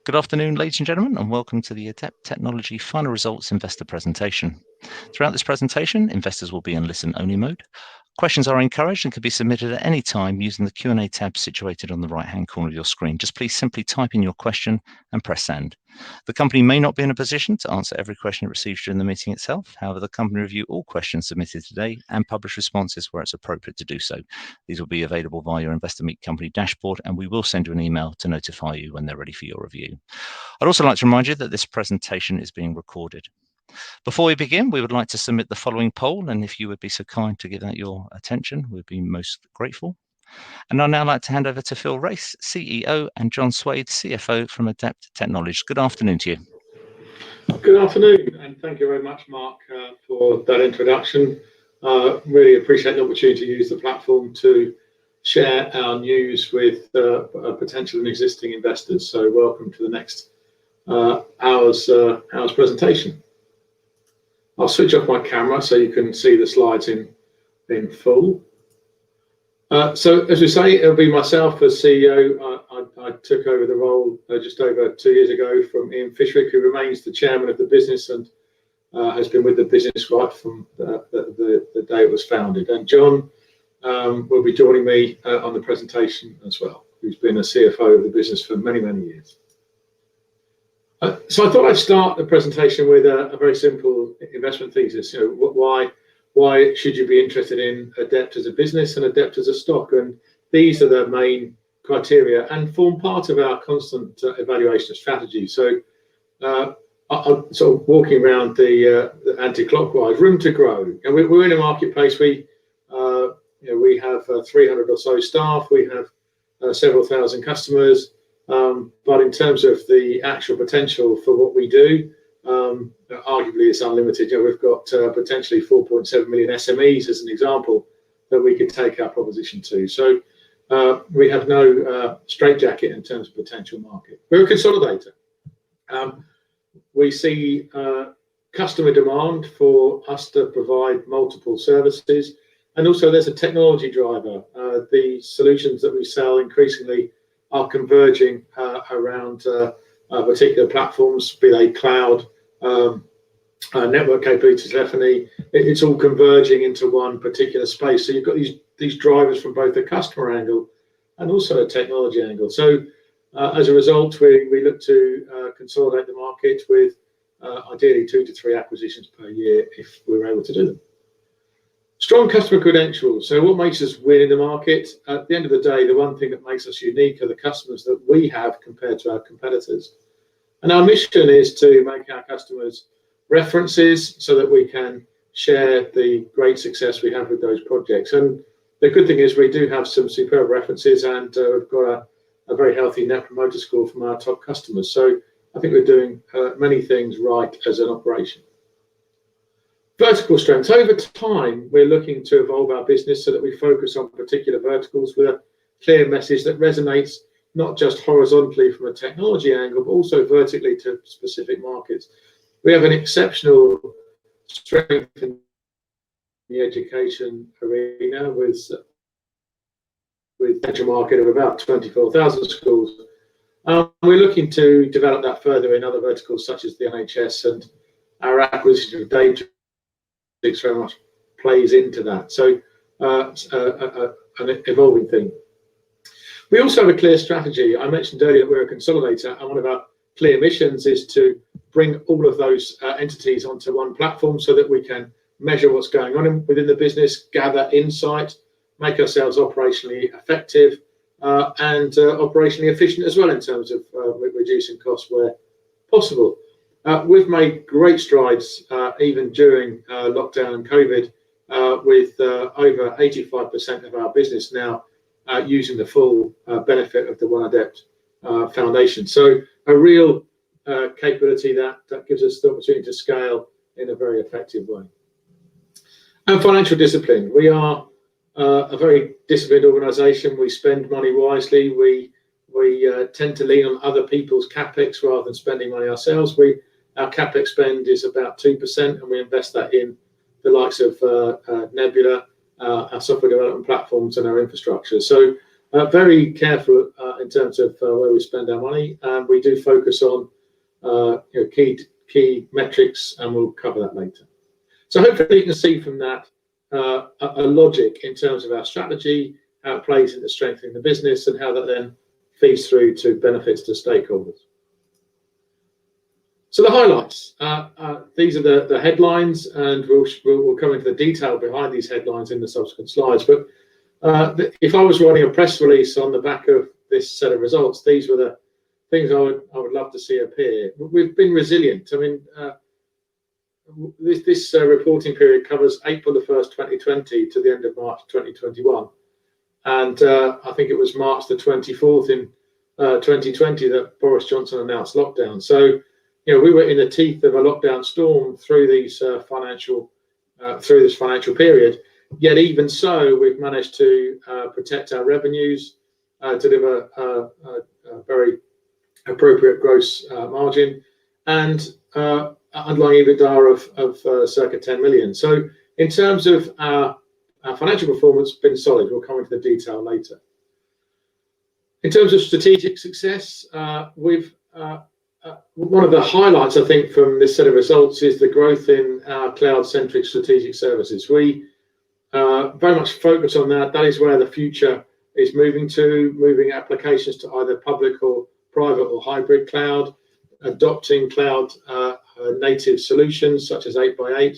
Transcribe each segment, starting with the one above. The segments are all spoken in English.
Good afternoon, ladies and gentlemen, and welcome to the ADEPT Technology Final Results Investor Presentation. Throughout this presentation, investors will be in listen-only mode. Questions are encouraged and can be submitted at any time using the Q&A tab situated on the right-hand corner of your screen. Just please simply type in your question and press send. The company may not be in a position to answer every question it receives during the meeting itself. However, the company review all questions submitted today and publish responses where it's appropriate to do so. These will be available via your Investor Meet Company dashboard, and we will send you an email to notify you when they're ready for your review. I'd also like to remind you that this presentation is being recorded. Before we begin, we would like to submit the following poll, and if you would be so kind to give that your attention, we'd be most grateful. And I'd now like to hand over to Phil Race, CEO, and John Swade, CFO from ADEPT Technology. Good afternoon to you. Good afternoon, and thank you very much, Mark, for that introduction. Really appreciate the opportunity to use the platform to share our news with potential and existing investors. So welcome to the next hour's presentation. I'll switch off my camera so you can see the slides in full. So as we say, it'll be myself as CEO. I took over the role just over 2 years ago from Ian Fishwick, who remains the chairman of the business and has been with the business right from the day it was founded. And John will be joining me on the presentation as well, who's been a CFO of the business for many, many years. So I thought I'd start the presentation with a very simple investment thesis. You know, why should you be interested in ADEPT as a business and ADEPT as a stock? And these are the main criteria and form part of our constant evaluation of strategy. So I'm sort of walking around the anti-clockwise, room to grow. And we're in a marketplace. We have 300 or so staff. We have several thousand customers. But in terms of the actual potential for what we do, arguably it's unlimited. You know, we've got potentially 4.7 million SMEs as an example that we could take our proposition to. So we have no straitjacket in terms of potential market. We're a consolidator. We see customer demand for us to provide multiple services, and also there's a technology driver. The solutions that we sell increasingly are converging around particular platforms, be they cloud, network capability, telephony. It's all converging into one particular space. So you've got these drivers from both the customer angle and also a technology angle. So as a result, we look to consolidate the market with ideally 2 to 3 acquisitions per year if we're able to do them. Strong customer credentials. So what makes us win in the market? At the end of the day, the one thing that makes us unique are the customers that we have compared to our competitors. And our mission is to make our customers references so that we can share the great success we have with those projects. And the good thing is we do have some superb references, and we've got a very healthy net promoter score from our top customers. So I think we're doing many things right as an operation. Vertical strengths. Over time, we're looking to evolve our business so that we focus on particular verticals with a clear message that resonates not just horizontally from a technology angle, but also vertically to specific markets. We have an exceptional strength in the education arena with a potential market of about 24,000 schools. We're looking to develop that further in other verticals such as the NHS, and our acquisition of data very much plays into that. So an evolving thing. We also have a clear strategy. I mentioned earlier that we're a consolidator, and one of our clear missions is to bring all of those entities onto one platform so that we can measure what's going on within the business, gather insight, make ourselves operationally effective and operationally efficient as well in terms of reducing costs where possible. We've made great strides even during lockdown and COVID with over 85% of our business now using the full benefit of the One ADEPT Foundation. So a real capability that gives us the opportunity to scale in a very effective way. And financial discipline. We are a very disciplined organisation. We spend money wisely. We tend to lean on other people's capex rather than spending money ourselves. Our capex spend is about 2%, and we invest that in the likes of Nebula, our software development platforms, and our infrastructure. So very careful in terms of where we spend our money, and we do focus on key metrics, and we'll cover that later. So hopefully you can see from that a logic in terms of our strategy, how it plays into strengthening the business, and how that then feeds through to benefits to stakeholders. So the highlights, these are the headlines, and we'll come into the detail behind these headlines in the subsequent slides. But if I was writing a press release on the back of this set of results, these were the things I would love to see appear. We've been resilient. I mean, this reporting period covers April 1st, 2020 to the end of March 2021. And I think it was March 24th in 2020 that Boris Johnson announced lockdown. So, we were in the teeth of a lockdown storm through these through this financial period. Yet even so, we've managed to protect our revenues, deliver a very appropriate gross margin, and underlying EBITDA of circa 10 million. So in terms of our financial performance, been solid. We'll come into the detail later. In terms of strategic success, one of the highlights, I think, from this set of results is the growth in our cloud-centric strategic services. We very much focus on that. That is where the future is moving applications to either public or private or hybrid cloud, adopting cloud native solutions such as 8x8,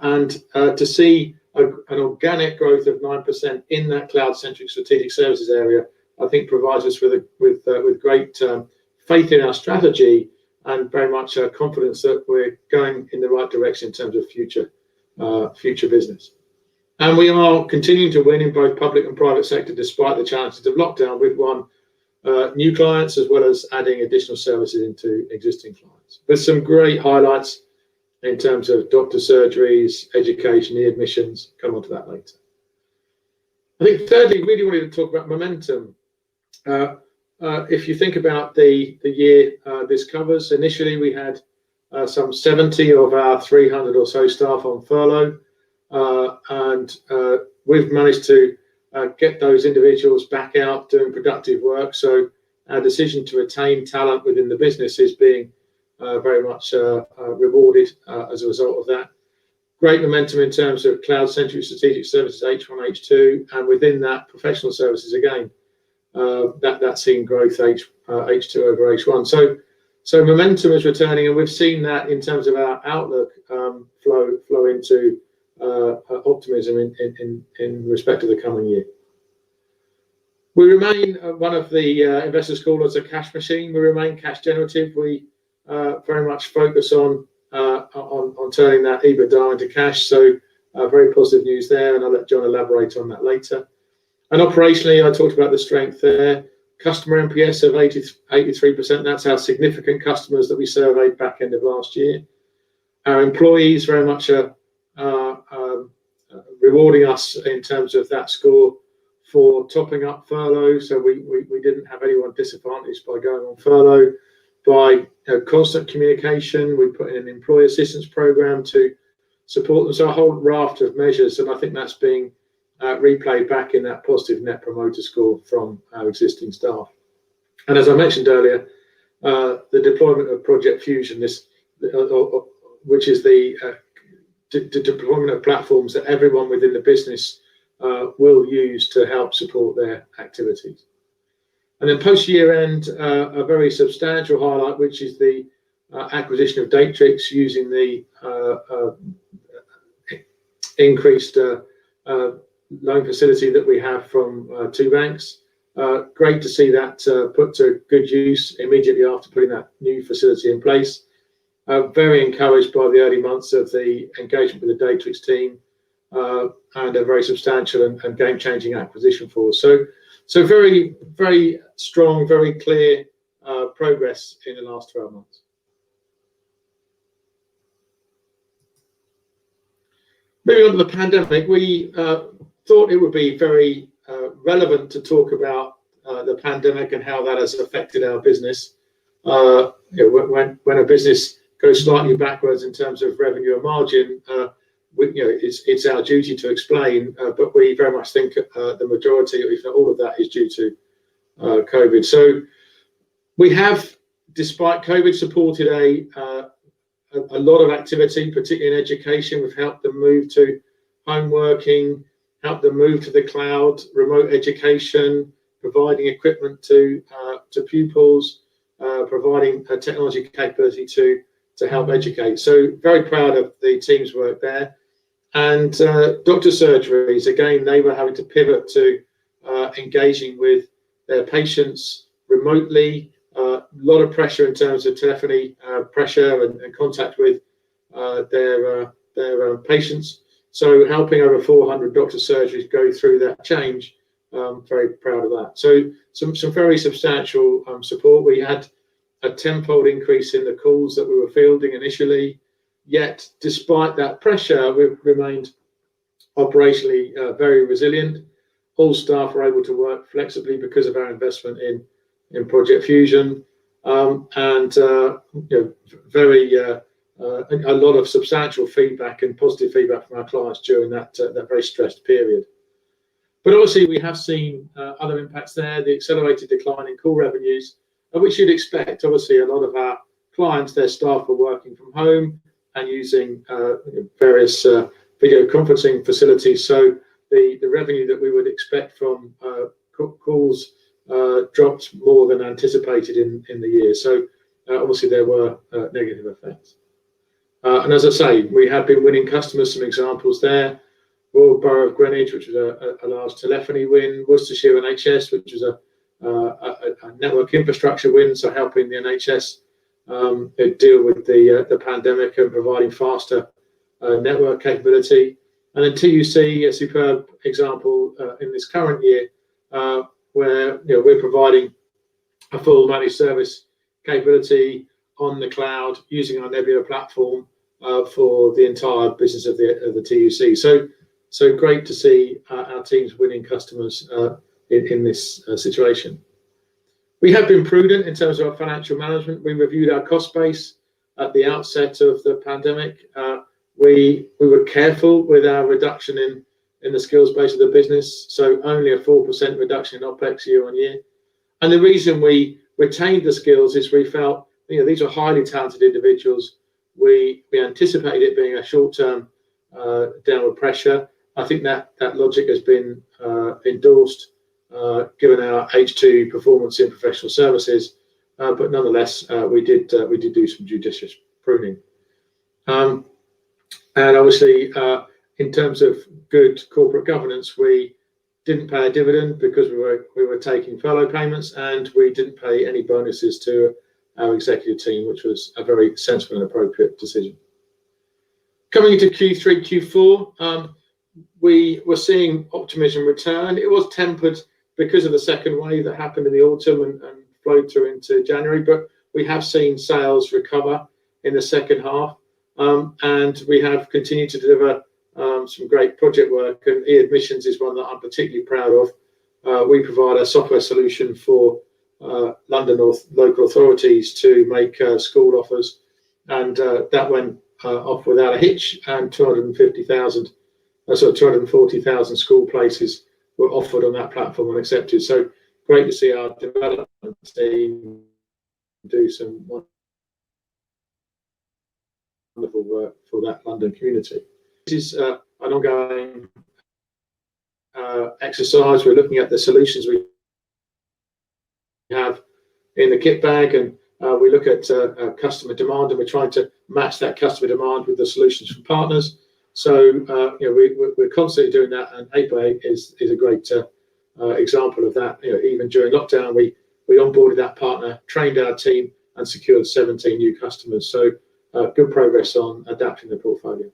and to see an organic growth of 9% in that cloud-centric strategic services area, I think provides us with great faith in our strategy and very much confidence that we're going in the right direction in terms of future business. And we are continuing to win in both public and private sector despite the challenges of lockdown. We've won new clients as well as adding additional services into existing clients. With some great highlights in terms of doctor surgeries, education, e-admissions. Come on to that later. I think thirdly, really wanted to talk about momentum. If you think about the year this covers, initially we had some 70 of our 300 or so staff on furlough, and we've managed to get those individuals back out doing productive work. So our decision to retain talent within the business is being very much rewarded as a result of that. Great momentum in terms of cloud-centric strategic services H1, H2, and within that professional services again. That's seen growth H2 over H1. So momentum is returning, and we've seen that in terms of our outlook flow into optimism in respect of the coming year. We remain one of the investors call us a cash machine. We remain cash generative. We very much focus on turning that EBITDA into cash. So very positive news there, and I'll let John elaborate on that later. And operationally, I talked about the strength there. Customer NPS of 83%. That's our significant customers that we surveyed back end of last year. Our employees very much rewarding us in terms of that score for topping up furlough. So we didn't have anyone disadvantaged by going on furlough. By constant communication, we put in an employee assistance program to support them. So a whole raft of measures, and I think that's being replayed back in that positive net promoter score from our existing staff. And as I mentioned earlier, the deployment of Project Fusion, which is the deployment of platforms that everyone within the business will use to help support their activities. And then post-year end, a very substantial highlight, which is the acquisition of Datrix using the increased loan facility that we have from two banks. Great to see that put to good use immediately after putting that new facility in place. Very encouraged by the early months of the engagement with the Datrix team, and a very substantial and game-changing acquisition for us. So very, very strong, very clear progress in the last 12 months. Moving on to the pandemic, we thought it would be very relevant to talk about the pandemic and how that has affected our business. When a business goes slightly backwards in terms of revenue and margin, it's our duty to explain, but we very much think the majority, if not all of that, is due to COVID. So we have, despite COVID, supported a lot of activity, particularly in education. We've helped them move to home working, helped them move to the cloud, remote education, providing equipment to pupils, providing a technology capability to help educate. So very proud of the team's work there. And doctor surgeries, again, they were having to pivot to engaging with their patients remotely. A lot of pressure in terms of telephony pressure and contact with their patients. So helping over 400 doctor surgeries go through that change, very proud of that. So some very substantial support. We had a tenfold increase in the calls that we were fielding initially, yet despite that pressure, we've remained operationally very resilient. All staff are able to work flexibly because of our investment in Project Fusion, and very a lot of substantial feedback and positive feedback from our clients during that very stressed period. But obviously, we have seen other impacts there. The accelerated decline in call revenues, which you'd expect. Obviously, a lot of our clients, their staff are working from home and using various video conferencing facilities. So the revenue that we would expect from calls dropped more than anticipated in the year. So obviously there were negative effects. And as I say, we have been winning customers. Some examples there: Royal Borough of Greenwich, which was a large telephony win; Worcestershire NHS, which was a network infrastructure win, so helping the NHS deal with the pandemic and providing faster network capability. And then TUC, a superb example in this current year, where we're providing a full managed service capability on the cloud using our Nebula platform for the entire business of the TUC. So great to see our teams winning customers in this situation. We have been prudent in terms of our financial management. We reviewed our cost base at the outset of the pandemic. We were careful with our reduction in the skills base of the business, so only a 4% reduction in OPEX year on year. And the reason we retained the skills is we felt these are highly talented individuals. We anticipated it being a short-term downward pressure. I think that logic has been endorsed given our H2 performance in professional services, but nonetheless we did do some judicious pruning. And obviously, in terms of good corporate governance, we didn't pay a dividend because we were taking furlough payments, and we didn't pay any bonuses to our executive team, which was a very sensible and appropriate decision. Coming into Q3, Q4, we were seeing optimism return. It was tempered because of the second wave that happened in the autumn and flowed through into January, but we have seen sales recover in the second half, and we have continued to deliver some great project work, and e-admissions is one that I'm particularly proud of. We provide a software solution for London local authorities to make school offers, and that went off without a hitch, and 240,000 school places were offered on that platform and accepted. So great to see our development team do some wonderful work for that London community. This is an ongoing exercise. We're looking at the solutions we have in the kit bag, and we look at customer demand, and we're trying to match that customer demand with the solutions from partners. So we're constantly doing that, and APA is a great example of that. Even during lockdown, we onboarded that partner, trained our team, and secured 17 new customers. So good progress on adapting the portfolio.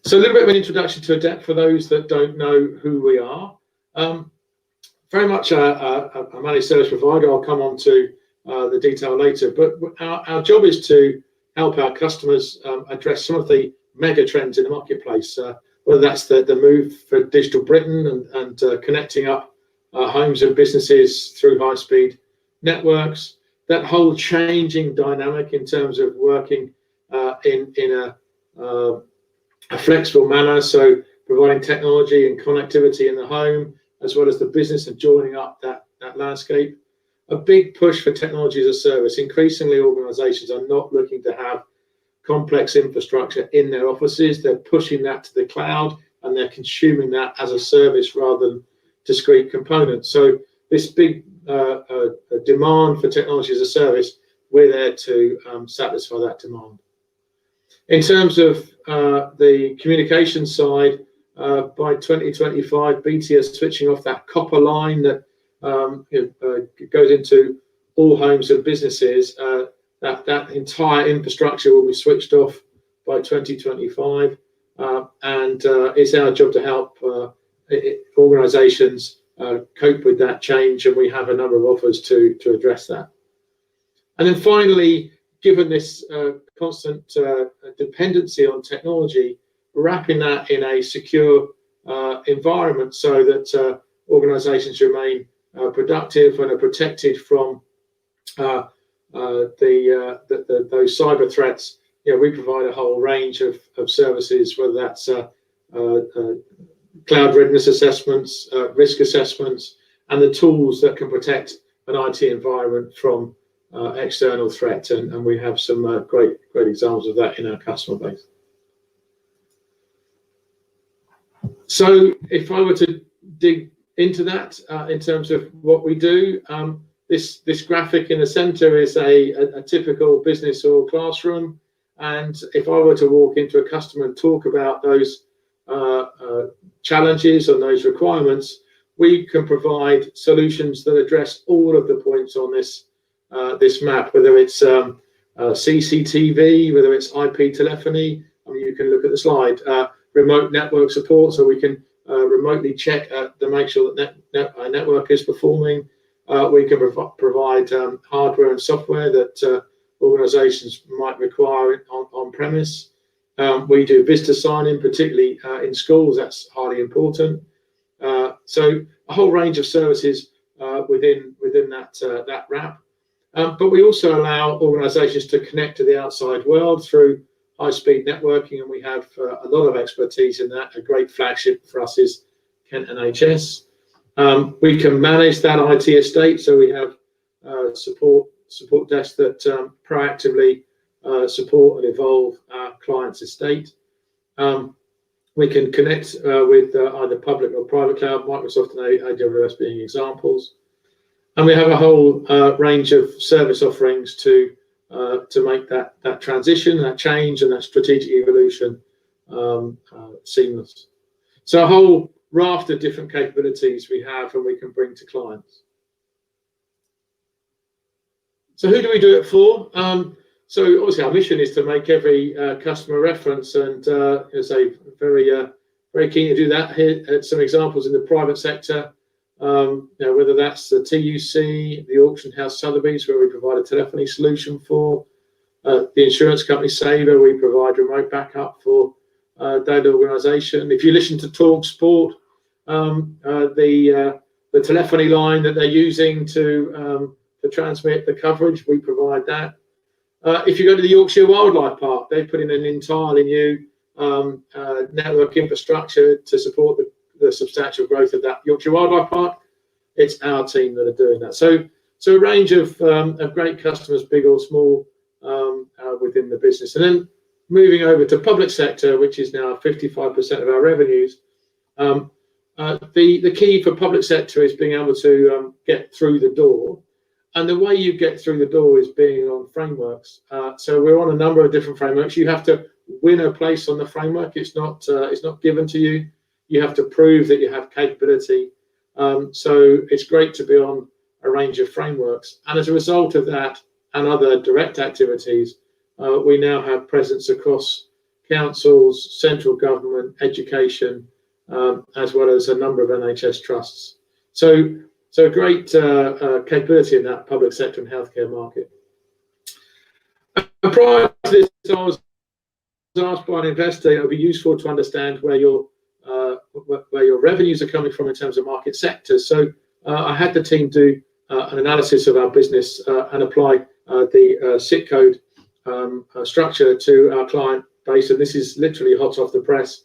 So a little bit of an introduction to ADEPT for those that don't know who we are. Very much a managed service provider. I'll come on to the detail later, but our job is to help our customers address some of the mega trends in the marketplace, whether that's the move for Digital Britain and connecting up homes and businesses through high-speed networks, that whole changing dynamic in terms of working in a flexible manner, so providing technology and connectivity in the home, as well as the business, and joining up that landscape. A big push for technology as a service. Increasingly, organizations are not looking to have complex infrastructure in their offices. They're pushing that to the cloud, and they're consuming that as a service rather than discrete components. So this big demand for technology as a service, we're there to satisfy that demand. In terms of the communication side, by 2025, BT is switching off that copper line that goes into all homes and businesses. That entire infrastructure will be switched off by 2025, and it's our job to help organisations cope with that change, and we have a number of offers to address that. And then finally, given this constant dependency on technology, wrapping that in a secure environment so that organisations remain productive and are protected from those cyber threats. We provide a whole range of services, whether that's cloud readiness assessments, risk assessments, and the tools that can protect an IT environment from external threat, and we have some great examples of that in our customer base. So if I were to dig into that in terms of what we do, this graphic in the center is a typical business or classroom, and if I were to walk into a customer and talk about those challenges and those requirements, we can provide solutions that address all of the points on this map, whether it's CCTV, whether it's IP telephony. I mean, you can look at the slide. Remote network support, so we can remotely check to make sure that our network is performing. We can provide hardware and software that organisations might require on premise. We do visitor sign-in, particularly in schools. That's highly important. So a whole range of services within that wrap. But we also allow organisations to connect to the outside world through high-speed networking, and we have a lot of expertise in that. A great flagship for us is Kent NHS. We can manage that IT estate, so we have support desks that proactively support and evolve our client's estate. We can connect with either public or private cloud, Microsoft and AWS being examples. And we have a whole range of service offerings to make that transition, that change, and that strategic evolution seamless. So a whole raft of different capabilities we have and we can bring to clients. So who do we do it for? So obviously our mission is to make every customer reference, and as a very keen to do that. Here some examples in the private sector. Whether that's the TUC, the auction house Sotheby's, where we provide a telephony solution for, the insurance company Sabre, we provide remote backup for data organisation. If you listen to Talk Sport, the telephony line that they're using to transmit the coverage, we provide that. If you go to the Yorkshire Wildlife Park, they've put in an entirely new network infrastructure to support the substantial growth of that Yorkshire Wildlife Park. It's our team that are doing that. So a range of great customers, big or small, within the business. And then moving over to public sector, which is now 55% of our revenues. The key for public sector is being able to get through the door. And the way you get through the door is being on frameworks. So we're on a number of different frameworks. You have to win a place on the framework. It's not given to you. You have to prove that you have capability. So it's great to be on a range of frameworks. And as a result of that and other direct activities, we now have presence across councils, central government, education, as well as a number of NHS trusts. So great capability in that public sector and healthcare market. And prior to this, I was asked by an investor, it would be useful to understand where your revenues are coming from in terms of market sectors. So I had the team do an analysis of our business and apply the SIT code structure to our client base, and this is literally hot off the press.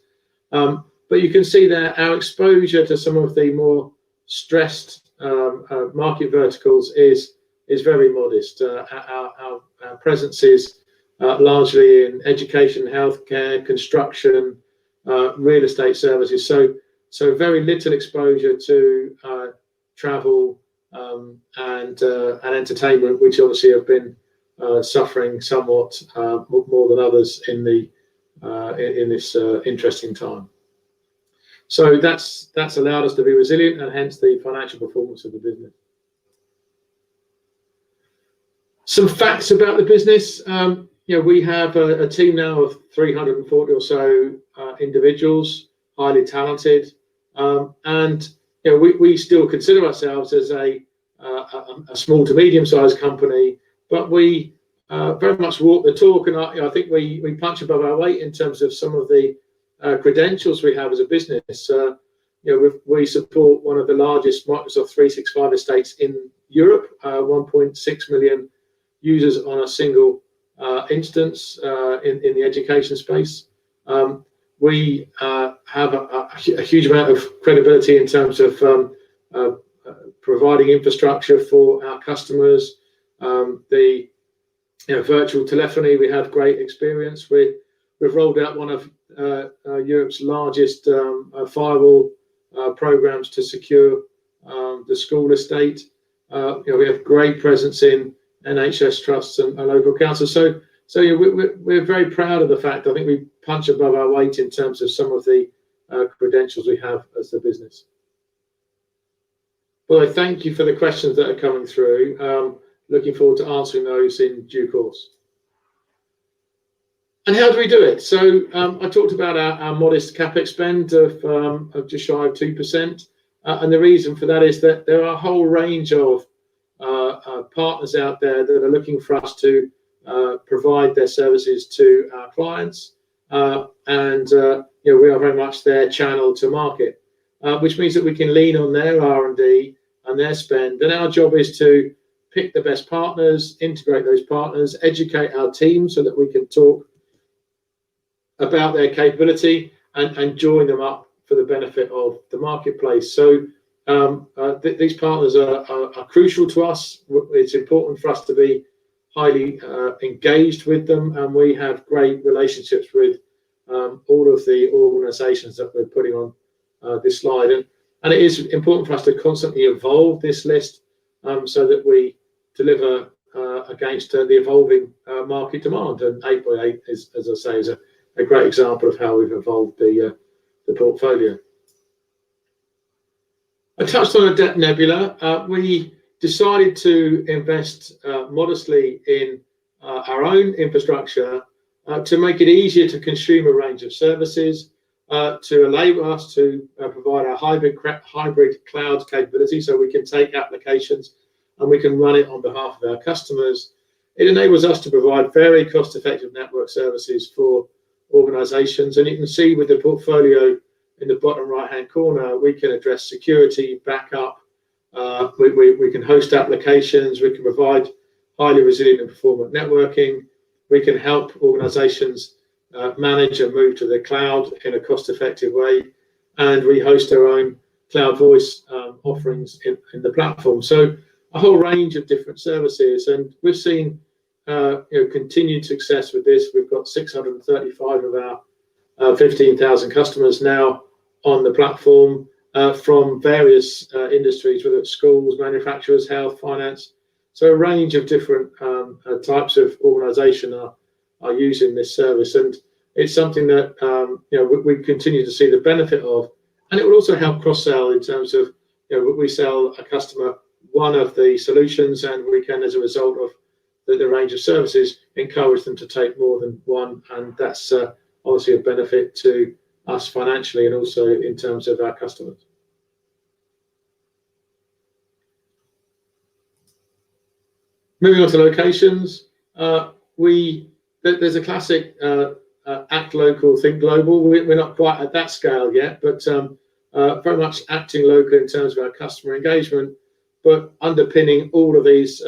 But you can see there our exposure to some of the more stressed market verticals is very modest. Our presence is largely in education, healthcare, construction, real estate services. So very little exposure to travel and entertainment, which obviously have been suffering somewhat more than others in this interesting time. So that's allowed us to be resilient, and hence the financial performance of the business. Some facts about the business. We have a team now of 340 or so individuals, highly talented, and we still consider ourselves as a small to medium-sized company, but we very much walk the talk, and I think we punch above our weight in terms of some of the credentials we have as a business. We support one of the largest Microsoft 365 estates in Europe, 1.6 million users on a single instance in the education space. We have a huge amount of credibility in terms of providing infrastructure for our customers. The virtual telephony, we have great experience. We've rolled out one of Europe's largest firewall programs to secure the school estate. We have great presence in NHS trusts and local councils. So we're very proud of the fact. I think we punch above our weight in terms of some of the credentials we have as a business. Well, I thank you for the questions that are coming through. Looking forward to answering those in due course. And how do we do it? So I talked about our modest capex spend of just shy of 2%. And the reason for that is that there are a whole range of partners out there that are looking for us to provide their services to our clients. And we are very much their channel to market, which means that we can lean on their R&D and their spend. And our job is to pick the best partners, integrate those partners, educate our team so that we can talk about their capability and join them up for the benefit of the marketplace. So these partners are crucial to us. It's important for us to be highly engaged with them, and we have great relationships with all of the organizations that we're putting on this slide. And it is important for us to constantly evolve this list so that we deliver against the evolving market demand. And 8x8, as I say, is a great example of how we've evolved the portfolio. I touched on ADEPT Nebula. We decided to invest modestly in our own infrastructure to make it easier to consume a range of services, to enable us to provide our hybrid cloud capability, so we can take applications and we can run it on behalf of our customers. It enables us to provide very cost-effective network services for organizations. And you can see with the portfolio in the bottom right-hand corner, we can address security, backup, we can host applications, we can provide highly resilient and performant networking, we can help organizations manage and move to the cloud in a cost-effective way, and we host our own cloud voice offerings in the platform. So a whole range of different services, and we've seen continued success with this. We've got 635 of our 15,000 customers now on the platform from various industries, whether it's schools, manufacturers, health, finance. So a range of different types of organisation are using this service, and it's something that we continue to see the benefit of, and it will also help cross-sell in terms of we sell a customer one of the solutions, and we can, as a result of the range of services, encourage them to take more than one, and that's obviously a benefit to us financially and also in terms of our customers. Moving on to locations, there's a classic act local, think global. We're not quite at that scale yet, but very much acting local in terms of our customer engagement, but underpinning all of these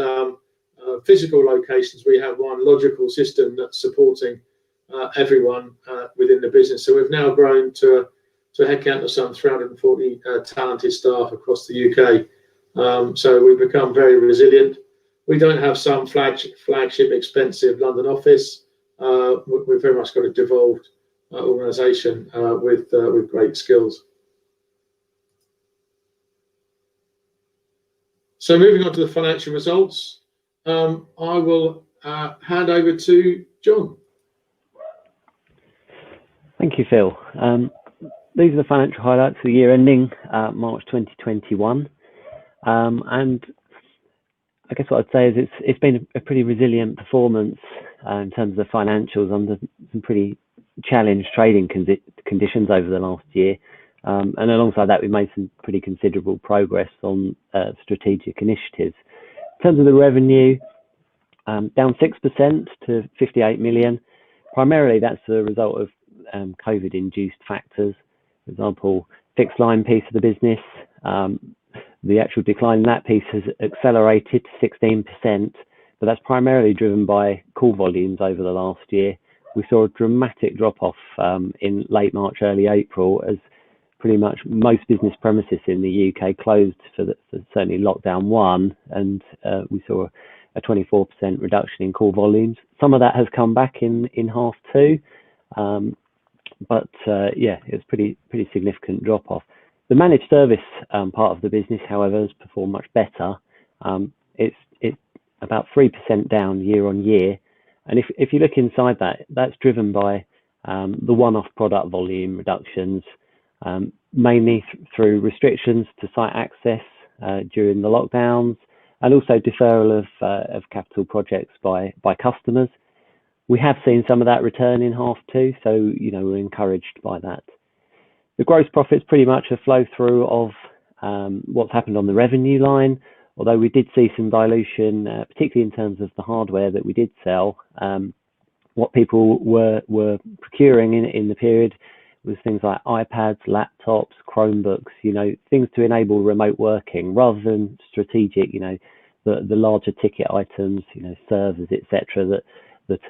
physical locations, we have one logical system that's supporting everyone within the business. So we've now grown to a headcount of some 340 talented staff across the UK. So we've become very resilient. We don't have some flagship expensive London office. We've very much got a devolved organisation with great skills. So moving on to the financial results, I will hand over to John. Thank you, Phil. These are the financial highlights for the year ending March 2021. And I guess what I'd say is it's been a pretty resilient performance in terms of the financials under some pretty challenged trading conditions over the last year. And alongside that, we've made some pretty considerable progress on strategic initiatives. In terms of the revenue, down 6% to 58 million. Primarily, that's the result of COVID-induced factors. For example, fixed line piece of the business, the actual decline in that piece has accelerated to 16%, but that's primarily driven by call volumes over the last year. We saw a dramatic drop-off in late March, early April, as pretty much most business premises in the UK closed for certainly lockdown 1, and we saw a 24% reduction in call volumes. Some of that has come back in half 2, but yeah, it's pretty significant drop-off. The managed service part of the business, however, has performed much better. It's about 3% down year on year, and if you look inside that, that's driven by the one-off product volume reductions, mainly through restrictions to site access during the lockdowns, and also deferral of capital projects by customers. We have seen some of that return in half 2, so we're encouraged by that. The gross profit's pretty much a flow through of what's happened on the revenue line, although we did see some dilution, particularly in terms of the hardware that we did sell. What people were procuring in the period was things like iPads, laptops, Chromebooks, things to enable remote working rather than strategic, the larger ticket items, servers, etc. That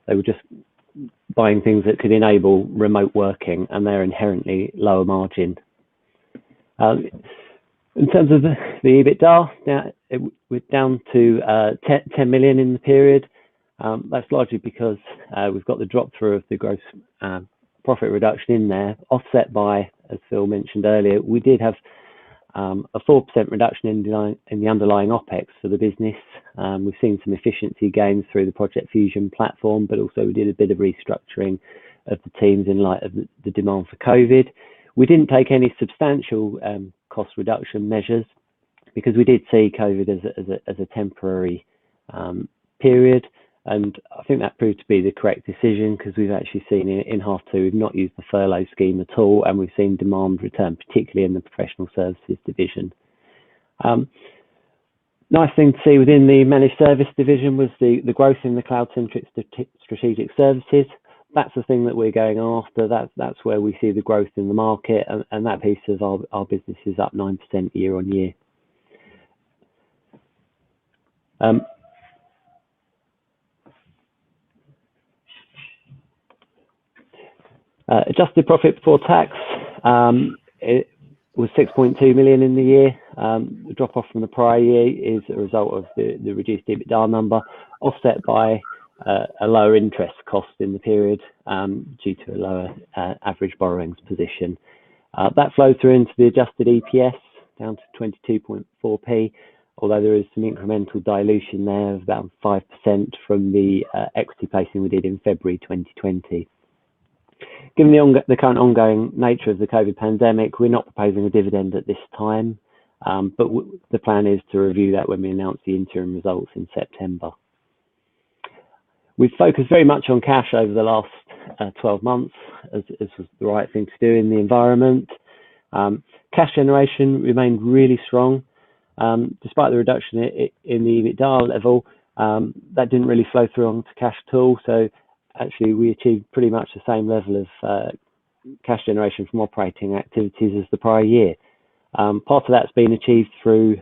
they were just buying things that could enable remote working, and they're inherently lower margin. In terms of the EBITDA, we're down to 10 million in the period. That's largely because we've got the drop through of the gross profit reduction in there, offset by, as Phil mentioned earlier, we did have a 4% reduction in the underlying OPEX for the business. We've seen some efficiency gains through the Project Fusion platform, but also we did a bit of restructuring of the teams in light of the demand for COVID. We didn't take any substantial cost reduction measures because we did see COVID as a temporary period. And I think that proved to be the correct decision because we've actually seen in half 2, we've not used the furlough scheme at all, and we've seen demand return, particularly in the professional services division. Nice thing to see within the managed service division was the growth in the cloud-centric strategic services. That's the thing that we're going after. That's where we see the growth in the market, and that piece of our business is up 9% year on year. Adjusted profit before tax, it was 6.2 million in the year. The drop off from the prior year is a result of the reduced EBITDA number, offset by a lower interest cost in the period due to a lower average borrowings position. That flowed through into the adjusted EPS down to 22.4p, although there is some incremental dilution there of about 5% from the equity placing we did in February 2020. Given the current ongoing nature of the COVID pandemic, we're not proposing a dividend at this time, but the plan is to review that when we announce the interim results in September. We've focused very much on cash over the last 12 months, as was the right thing to do in the environment. Cash generation remained really strong. Despite the reduction in the EBITDA level, that didn't really flow through onto cash at all. So actually, we achieved pretty much the same level of cash generation from operating activities as the prior year. Part of that's been achieved through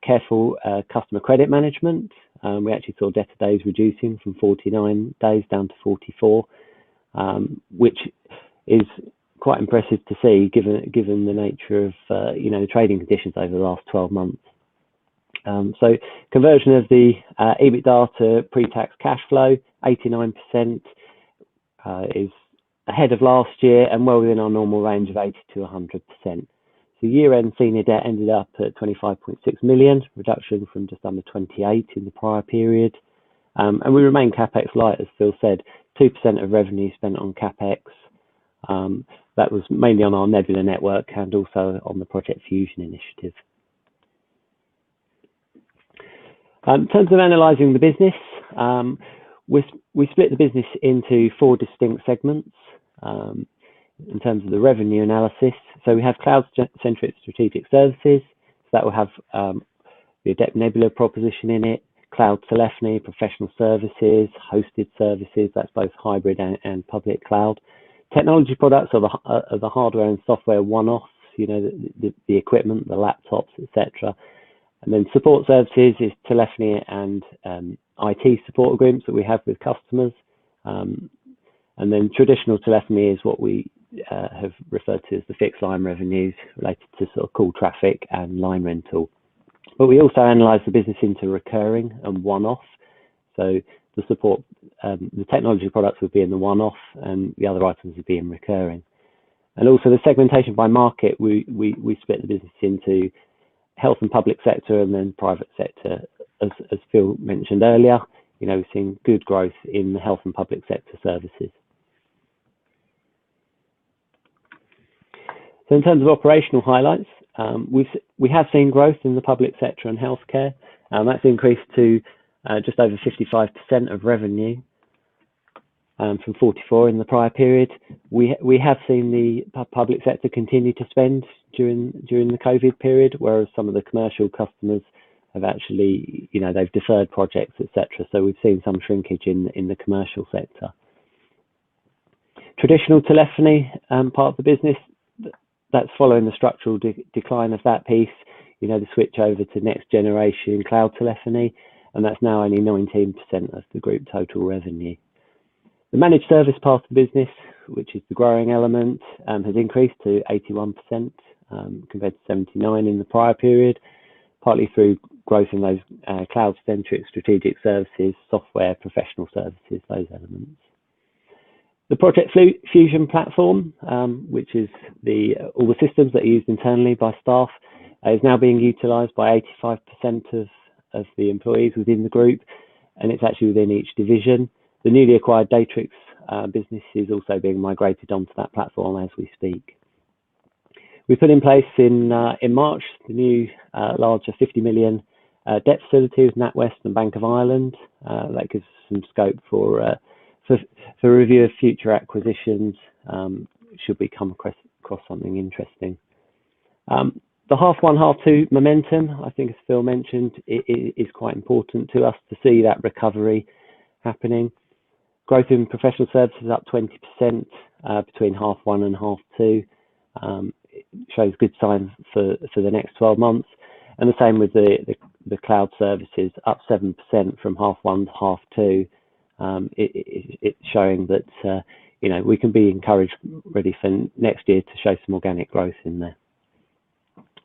careful customer credit management. we actually saw debtor days reducing from 49 days down to 44, which is quite impressive to see given the nature of the trading conditions over the last 12 months. So conversion of the EBITDA to pre-tax cash flow, 89%, is ahead of last year and well within our normal range of 80 to 100%. So year-end senior debt ended up at 25.6 million, reduction from just under 28 in the prior period. And we remain capex light, as Phil said, 2% of revenue spent on capex. That was mainly on our Nebula network and also on the Project Fusion initiative. In terms of analysing the business, we split the business into 4 distinct segments in terms of the revenue analysis. So we have cloud-centric strategic services, so that will have the ADEPT Nebula proposition in it, cloud telephony, professional services, hosted services, that's both hybrid and public cloud. Technology products are the hardware and software one-offs, the equipment, the laptops, etc. And then support services is telephony and IT support agreements that we have with customers. And then traditional telephony is what we have referred to as the fixed line revenues related to sort of call traffic and line rental. But we also analyse the business into recurring and one-off. So the support, the technology products would be in the one-off and the other items would be in recurring. And also the segmentation by market, we split the business into health and public sector and then private sector. As Phil mentioned earlier, we've seen good growth in the health and public sector services. So in terms of operational highlights, we have seen growth in the public sector and healthcare. That's increased to just over 55% of revenue from 44 in the prior period. We have seen the public sector continue to spend during the COVID period, whereas some of the commercial customers have actually, they've deferred projects, etc. So we've seen some shrinkage in the commercial sector. Traditional telephony part of the business, that's following the structural decline of that piece, the switch over to next generation cloud telephony, and that's now only 19% of the group total revenue. The managed service part of the business, which is the growing element, has increased to 81% compared to 79% in the prior period, partly through growth in those cloud-centric strategic services, software, professional services, those elements. The Project Fusion platform, which is all the systems that are used internally by staff, is now being utilised by 85% of the employees within the group, and it's actually within each division. The newly acquired Datrix business is also being migrated onto that platform as we speak. We put in place in March the new larger 50 million debt facility with NatWest and Bank of Ireland. That gives some scope for review of future acquisitions should we come across something interesting. The half one, half two momentum, I think as Phil mentioned, it is quite important to us to see that recovery happening. Growth in professional services up 20% between half one and half two. It shows good signs for the next 12 months. And the same with the cloud services, up 7% from half one to half two. It's showing that we can be encouraged ready for next year to show some organic growth in there.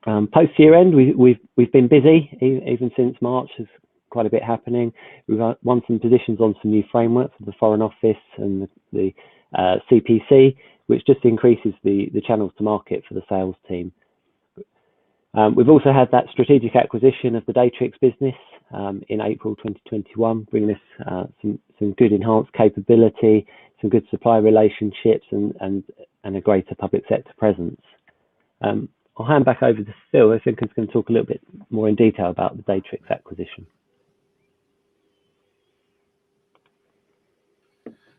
Post year end, we've been busy even since March. There's quite a bit happening. We've won some positions on some new frameworks for the Foreign Office and the CPC, which just increases the channels to market for the sales team. We've also had that strategic acquisition of the Datrix business in April 2021, bringing us some good enhanced capability, some good supply relationships, and a greater public sector presence. I'll hand back over to Phil. I think he's going to talk a little bit more in detail about the Datrix acquisition.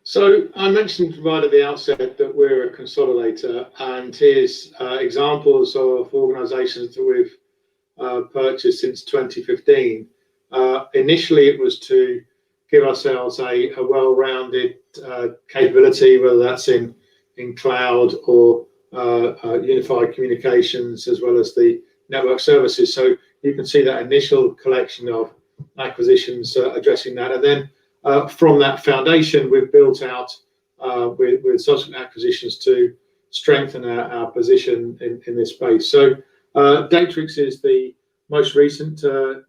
So I mentioned right at the outset that we're a consolidator, and here's examples of organisations that we've purchased since 2015. Initially, it was to give ourselves a well-rounded capability, whether that's in cloud or unified communications, as well as the network services. So you can see that initial collection of acquisitions addressing that. And then from that foundation, we've built out with subsequent acquisitions to strengthen our position in this space. So Datrix is the most recent, and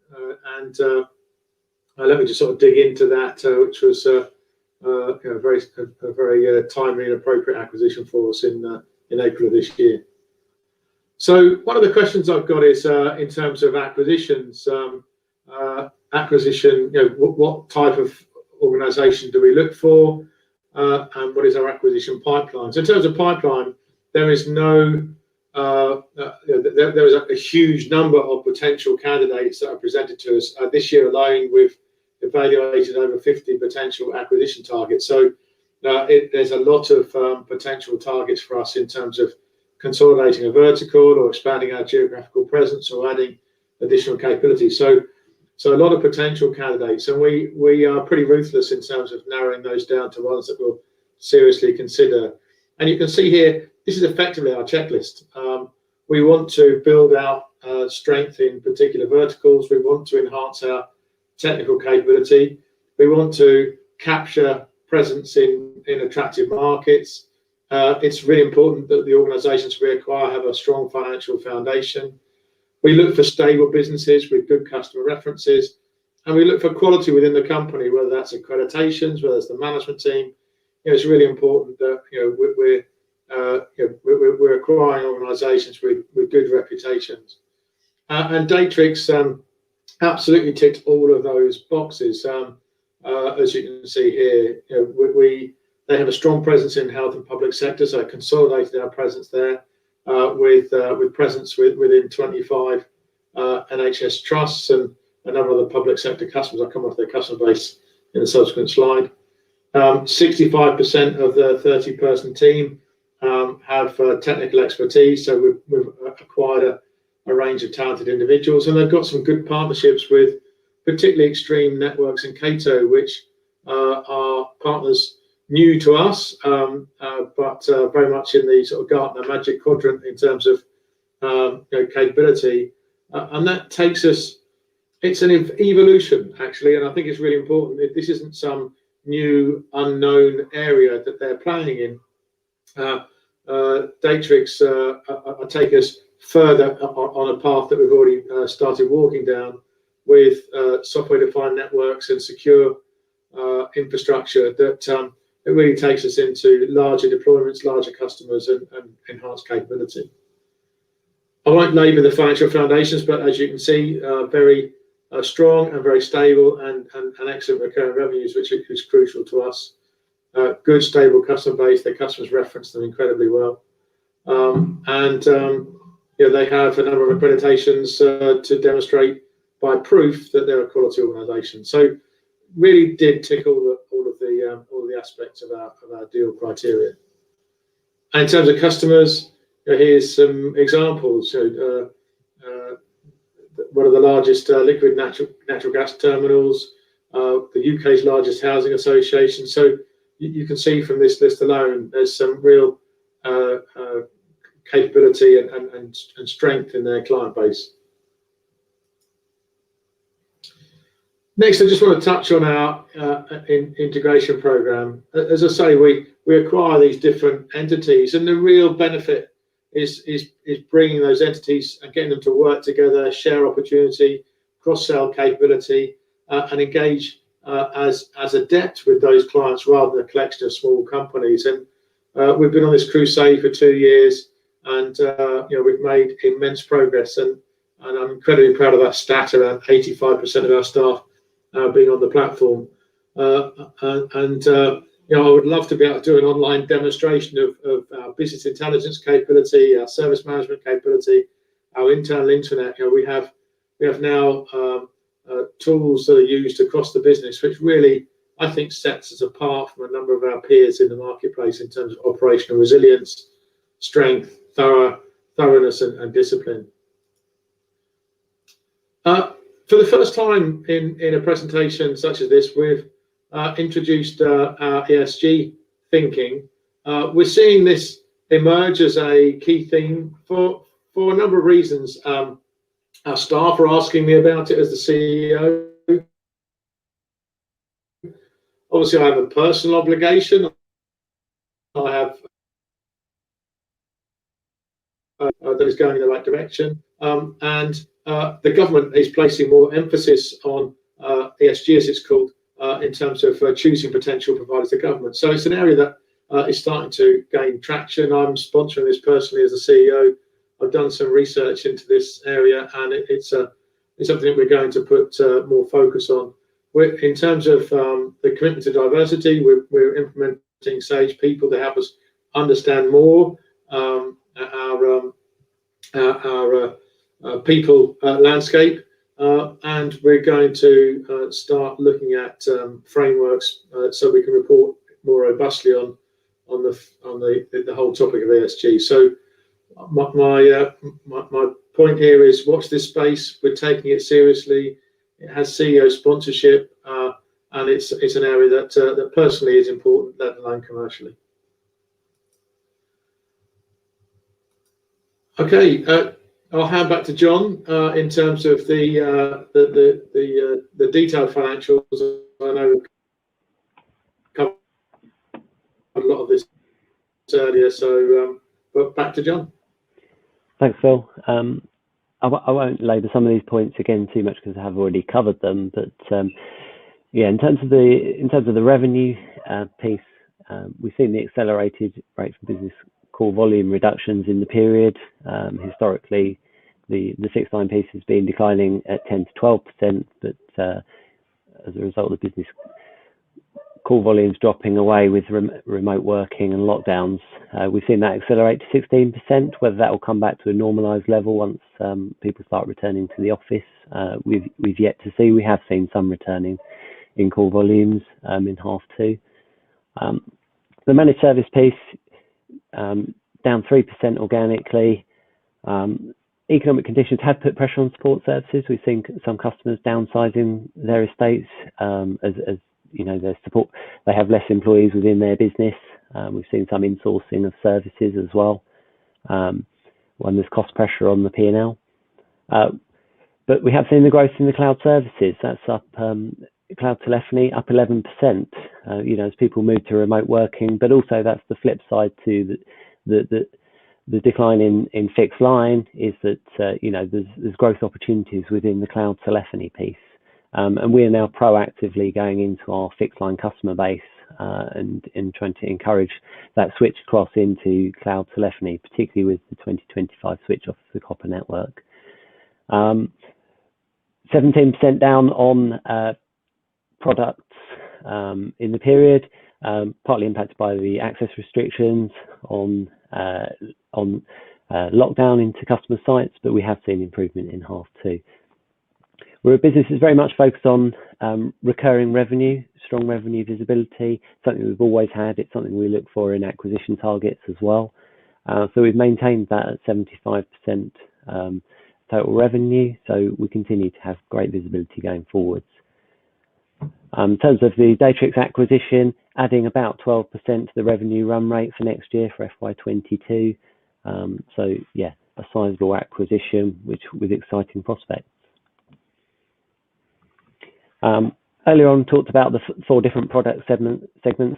let me just sort of dig into that, which was a very timely and appropriate acquisition for us in April of this year. So one of the questions I've got is in terms of acquisitions, what type of organisation do we look for, and what is our acquisition pipeline? So in terms of pipeline, there is no there is a huge number of potential candidates that are presented to us. This year alone, we've evaluated over 50 potential acquisition targets. So there's a lot of potential targets for us in terms of consolidating a vertical or expanding our geographical presence or adding additional capabilities. So a lot of potential candidates, and we are pretty ruthless in terms of narrowing those down to ones that we'll seriously consider. And you can see here, this is effectively our checklist. We want to build out strength in particular verticals. We want to enhance our technical capability. We want to capture presence in attractive markets. It's really important that the organisations we acquire have a strong financial foundation. We look for stable businesses with good customer references, and we look for quality within the company, whether that's accreditations, whether it's the management team. It's really important that we're acquiring organisations with good reputations. And Datrix absolutely ticked all of those boxes. As you can see here, they have a strong presence in health and public sector, so consolidated our presence there with presence within 25 NHS trusts and a number of other public sector customers. I'll come on to their customer base in a subsequent slide. 65% of the 30-person team have technical expertise, so we've acquired a range of talented individuals, and they've got some good partnerships with particularly Extreme Networks and Cato, which are partners new to us, but very much in the sort of Gartner Magic Quadrant in terms of capability, and that takes us. It's an evolution actually, and I think it's really important. This isn't some new unknown area that they're playing in. Datrix take us further on a path that we've already started walking down with software-defined networks and secure infrastructure that it really takes us into larger deployments, larger customers, and enhanced capability. I won't labour the financial foundations, but as you can see, very strong and very stable and excellent recurring revenues, which is crucial to us. Good, stable customer base. Their customers reference them incredibly well. They have a number of accreditations to demonstrate by proof that they're a quality organisation. So really did tick all of the aspects of our deal criteria. And in terms of customers, here's some examples. One of the largest liquid natural gas terminals, the UK's largest housing association. So you can see from this list alone, there's some real capability and strength in their client base. Next, I just want to touch on our integration program. As I say, we acquire these different entities, and the real benefit is bringing those entities and getting them to work together, share opportunity, cross-sell capability, and engage as ADEPT with those clients rather than a collection of small companies. And we've been on this crusade for 2 years, and we've made immense progress. And I'm incredibly proud of that stat, around 85% of our staff being on the platform. I would love to be able to do an online demonstration of our business intelligence capability, our service management capability, our internal intranet. We have now tools that are used across the business, which really, I think, sets us apart from a number of our peers in the marketplace in terms of operational resilience, strength, thoroughness, and discipline. For the first time in a presentation such as this, we've introduced our ESG thinking. We're seeing this emerge as a key theme for a number of reasons. Our staff are asking me about it as the CEO. Obviously, I have a personal obligation. I have that is going in the right direction, and the government is placing more emphasis on ESG, as it's called, in terms of choosing potential providers to government. So it's an area that is starting to gain traction. I'm sponsoring this personally as a CEO. I've done some research into this area, and it's something that we're going to put more focus on. In terms of the commitment to diversity, we're implementing SAGE people to help us understand more our people landscape, and we're going to start looking at frameworks so we can report more robustly on the whole topic of ESG. So my point here is watch this space. We're taking it seriously. It has CEO sponsorship, and it's an area that personally is important, let alone commercially. Okay, I'll hand back to John in terms of the detailed financials. I know we've covered a lot of this earlier, so but back to John. Thanks, Phil. I won't labour some of these points again too much because I have already covered them. But yeah, in terms of the revenue piece, we've seen the accelerated rate for business call volume reductions in the period. Historically, the fixed line piece has been declining at 10 to 12%, but as a result of the business call volumes dropping away with remote working and lockdowns, we've seen that accelerate to 16%. Whether that will come back to a normalised level once people start returning to the office, we've yet to see. We have seen some returning in call volumes in half two. The managed service piece, down 3% organically. Economic conditions have put pressure on support services. We've seen some customers downsizing their estates as you know, their support, they have less employees within their business. We've seen some insourcing of services as well. When there's cost pressure on the P&L. But we have seen the growth in the cloud services. That's up, cloud telephony up 11%, you know, as people move to remote working, but also that's the flip side to the decline in fixed line is that, you know, there's growth opportunities within the cloud telephony piece. And we are now proactively going into our fixed line customer base and trying to encourage that switch across into cloud telephony, particularly with the 2025 switch off the copper network. 17% down on products in the period, partly impacted by the access restrictions on lockdown into customer sites, but we have seen improvement in half two. We're a business that's very much focused on recurring revenue, strong revenue visibility, something we've always had. It's something we look for in acquisition targets as well. So we've maintained that at 75% total revenue. So we continue to have great visibility going forwards. In terms of the Datrix acquisition, adding about 12% to the revenue run rate for next year for FY22. So yeah, a sizable acquisition, which with exciting prospects. Earlier on, talked about the 4 different product segments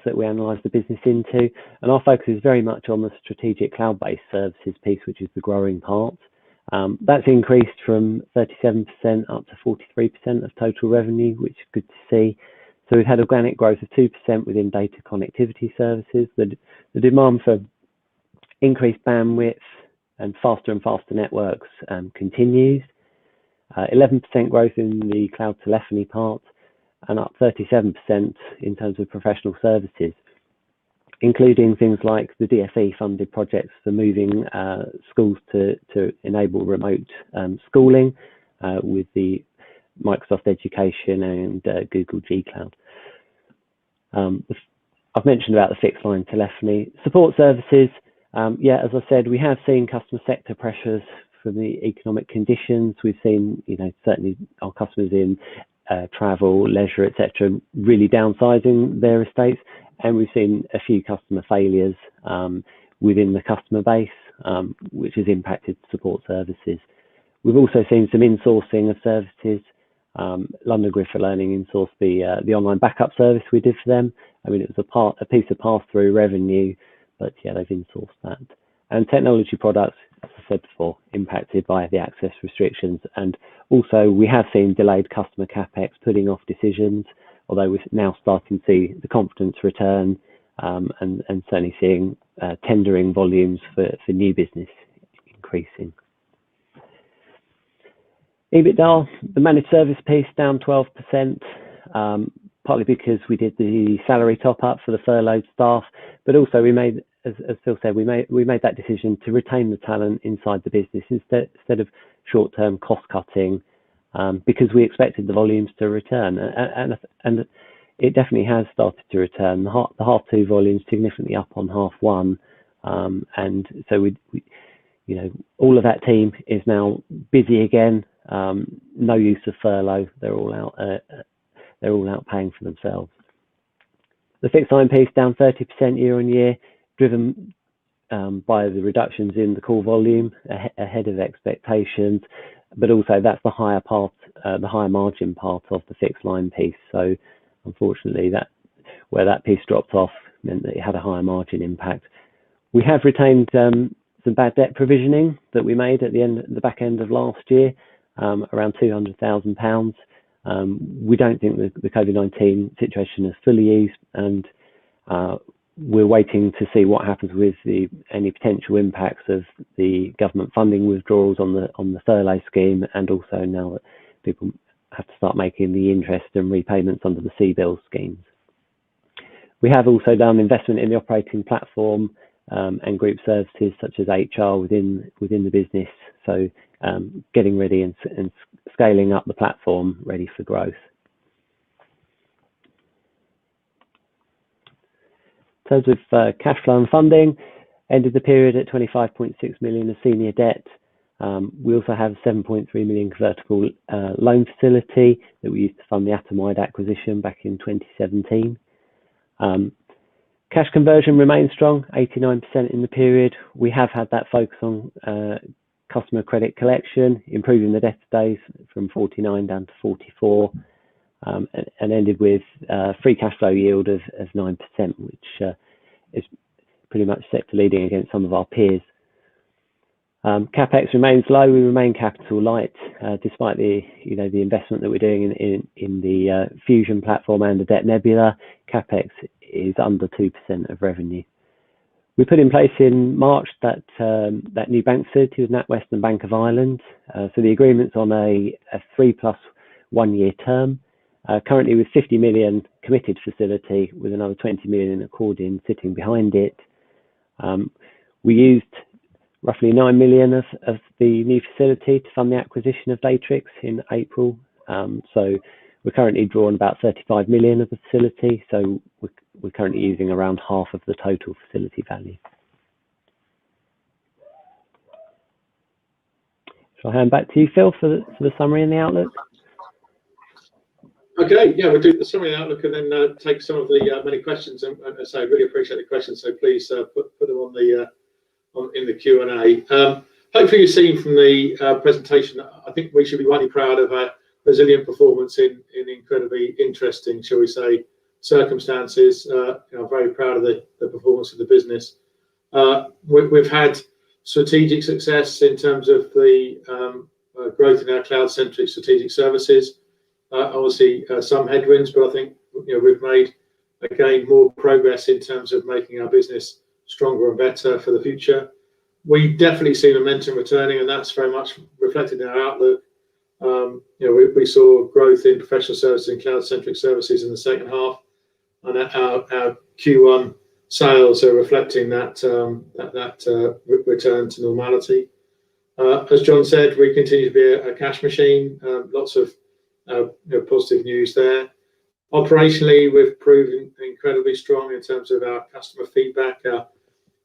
that we analyse the business into, and our focus is very much on the strategic cloud-based services piece, which is the growing part. That's increased from 37% up to 43% of total revenue, which is good to see. So we've had organic growth of 2% within data connectivity services. The demand for increased bandwidth and faster networks continues. 11% growth in the cloud telephony part, and up 37% in terms of professional services, including things like the DFE funded projects for moving schools to enable remote schooling with the Microsoft Education and Google G Cloud. I've mentioned about the fixed line telephony. Support services, yeah, as I said, we have seen customer sector pressures from the economic conditions. We've seen, you know, certainly our customers in travel, leisure, etc., really downsizing their estates, and we've seen a few customer failures within the customer base, which has impacted support services. We've also seen some insourcing of services London Grid for Learning insourced the online backup service we did for them. I mean, it was a piece of pass-through revenue, but yeah, they've insourced that. And technology products, as I said before, impacted by the access restrictions. And also we have seen delayed customer CapEx putting off decisions, although we're now starting to see the confidence return, and certainly seeing tendering volumes for new business increasing. EBITDA, the managed service piece, down 12%, partly because we did the salary top up for the furloughed staff, but also we made, as Phil said, we made that decision to retain the talent inside the business instead of short-term cost cutting, because we expected the volumes to return, and it definitely has started to return. The half two volumes significantly up on half one, and so we you know, all of that team is now busy again. No use of furlough. They're all out. They're all out paying for themselves. The fixed line piece down 30% year on year, driven by the reductions in the call volume ahead of expectations, but also that's the higher part, the higher margin part of the fixed line piece. So unfortunately, where that piece dropped off meant that it had a higher margin impact. We have retained some bad debt provisioning that we made at the back end of last year, around £200,000. We don't think the COVID-19 situation is fully eased, and we're waiting to see what happens with any potential impacts of the government funding withdrawals on the furlough scheme, and also now that people have to start making the interest and repayments under the CBILS schemes. We have also done investment in the operating platform and group services such as HR within the business, so getting ready and scaling up the platform ready for growth. In terms of cash flow and funding, ended the period at 25.6 million of senior debt. We also have a 7.3 million convertible loan facility that we used to fund the Atomwide acquisition back in 2017. Cash conversion remains strong, 89% in the period. We have had that focus on customer credit collection, improving the debtor days from 49 down to 44, and ended with free cash flow yield of 9%, which is pretty much sector leading against some of our peers. CapEx remains low. We remain capital light, despite the investment that we're doing in the Fusion platform and the Debt Nebula. CapEx is under 2% of revenue. We put in place in March that new bank facility with NatWest and Bank of Ireland. So the agreement's on a 3+1 year term, currently with 50 million committed facility with another 20 million in accordion sitting behind it. We used roughly 9 million of the new facility to fund the acquisition of Datrix in April. So we're currently drawing about 35 million of the facility. So we're currently using around half of the total facility value. Shall I hand back to you, Phil, for the summary and the outlook? Okay, yeah, we'll do the summary and outlook and then take some of the many questions. And as I say, I really appreciate the questions. So please put them on in the Q&A. Hopefully you've seen from the presentation, I think we should be really proud of our resilient performance in incredibly interesting, shall we say, circumstances. I'm very proud of the performance of the business. We've had strategic success in terms of the growth in our cloud-centric strategic services. Obviously, some headwinds, but I think we've made again more progress in terms of making our business stronger and better for the future. We definitely see momentum returning, and that's very much reflected in our outlook. We saw growth in professional services and cloud-centric services in the second half, and our Q1 sales are reflecting that return to normality. As John said, we continue to be a cash machine. Lots of positive news there. Operationally, we've proven incredibly strong in terms of our customer feedback, our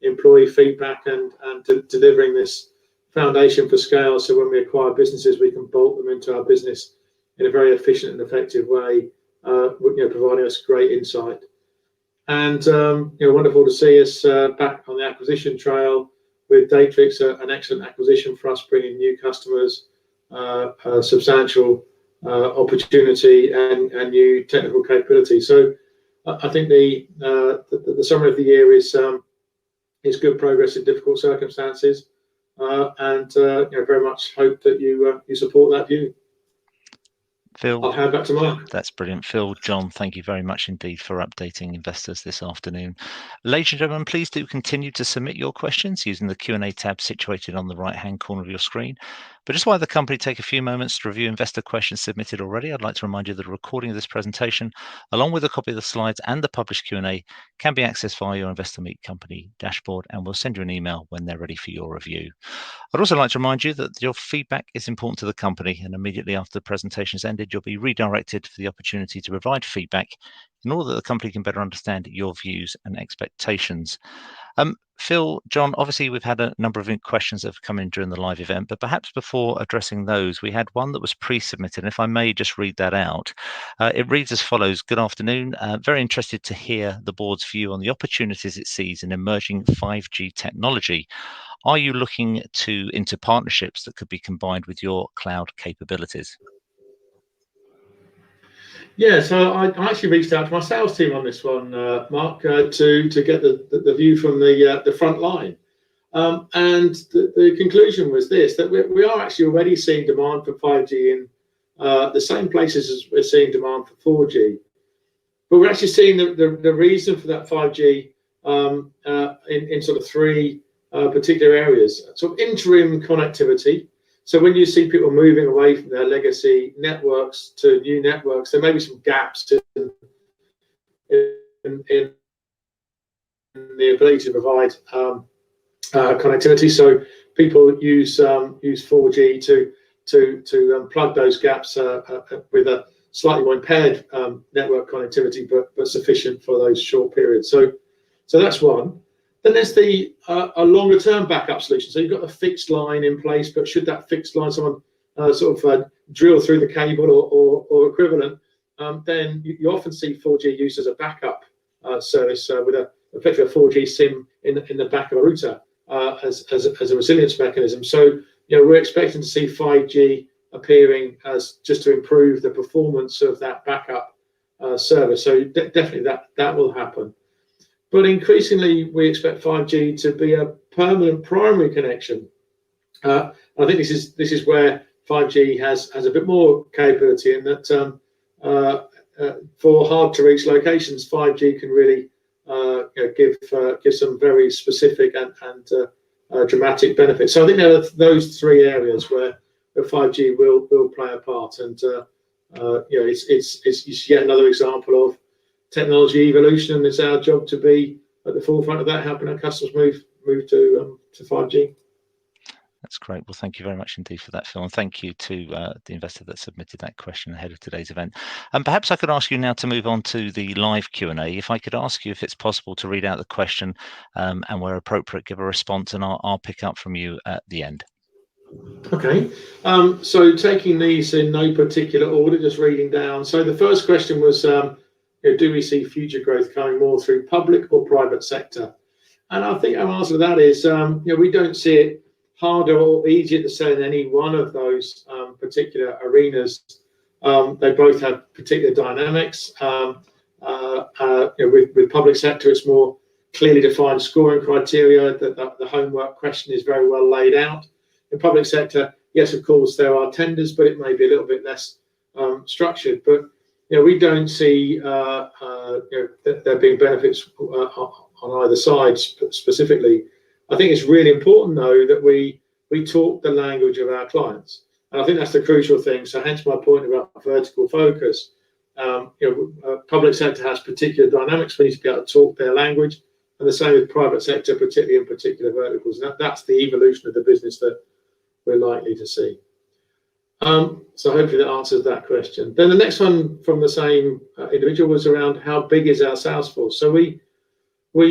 employee feedback, and delivering this foundation for scale. So when we acquire businesses, we can bolt them into our business in a very efficient and effective way, providing us great insight. And wonderful to see us back on the acquisition trail with Datrix, an excellent acquisition for us, bringing new customers, substantial opportunity and new technical capability. So I think the summary of the year is good progress in difficult circumstances, and very much hope that you support that view. Phil, I'll hand back to Mark. That's brilliant. Phil, John, thank you very much indeed for updating investors this afternoon. Ladies and gentlemen, please do continue to submit your questions using the Q&A tab situated on the right-hand corner of your screen. But just while the company take a few moments to review investor questions submitted already, I'd like to remind you that a recording of this presentation, along with a copy of the slides and the published Q&A, can be accessed via your Investor Meet Company dashboard, and we'll send you an email when they're ready for your review. I'd also like to remind you that your feedback is important to the company, and immediately after the presentation has ended, you'll be redirected for the opportunity to provide feedback in order that the company can better understand your views and expectations. Phil, John, obviously we've had a number of questions that have come in during the live event, but perhaps before addressing those, we had one that was pre-submitted, and if I may just read that out. It reads as follows: Good afternoon. Very interested to hear the board's view on the opportunities it sees in emerging 5G technology. Are you looking into partnerships that could be combined with your cloud capabilities? Yeah, so I actually reached out to my sales team on this one, Mark, to get the view from the front line. And the conclusion was this, that we are actually already seeing demand for 5G in the same places as we're seeing demand for 4G. But we're actually seeing the reason for that 5G in sort of three particular areas. So interim connectivity. So when you see people moving away from their legacy networks to new networks, there may be some gaps in the ability to provide connectivity. So people use 4G to plug those gaps with a slightly more impaired network connectivity, but sufficient for those short periods. So that's one. Then there's a longer term backup solution. So you've got a fixed line in place, but should that fixed line someone drill through the cable or equivalent, then you often see 4G used as a backup service with effectively a 4G SIM in the back of a router as a resilience mechanism. So we're expecting to see 5G appearing as just to improve the performance of that backup service. So definitely that will happen. But increasingly, we expect 5G to be a permanent primary connection. I think this is where 5G has a bit more capability in that for hard to reach locations, 5G can really give some very specific and dramatic benefits. So I think there are those three areas where 5G will play a part, and it's yet another example of technology evolution, and it's our job to be at the forefront of that, helping our customers move to 5G. That's great. Well, thank you very much indeed for that, Phil, and thank you to the investor that submitted that question ahead of today's event. And perhaps I could ask you now to move on to the live Q&A. If I could ask you if it's possible to read out the question and where appropriate, give a response, and I'll pick up from you at the end. Okay, so taking these in no particular order, just reading down. So the first question was, do we see future growth coming more through public or private sector? And I think our answer to that is, we don't see it harder or easier to sell in any one of those particular arenas. They both have particular dynamics. With public sector, it's more clearly defined scoring criteria. The homework question is very well laid out. In public sector, yes, of course, there are tenders, but it may be a little bit less structured. But we don't see there being benefits on either side specifically. I think it's really important, though, that we talk the language of our clients, and I think that's the crucial thing. So, hence my point about vertical focus. Public sector has particular dynamics. We need to be able to talk their language, and the same with private sector, particularly in particular verticals. And that's the evolution of the business that we're likely to see. So hopefully that answers that question. Then the next one from the same individual was around how big is our sales force. So we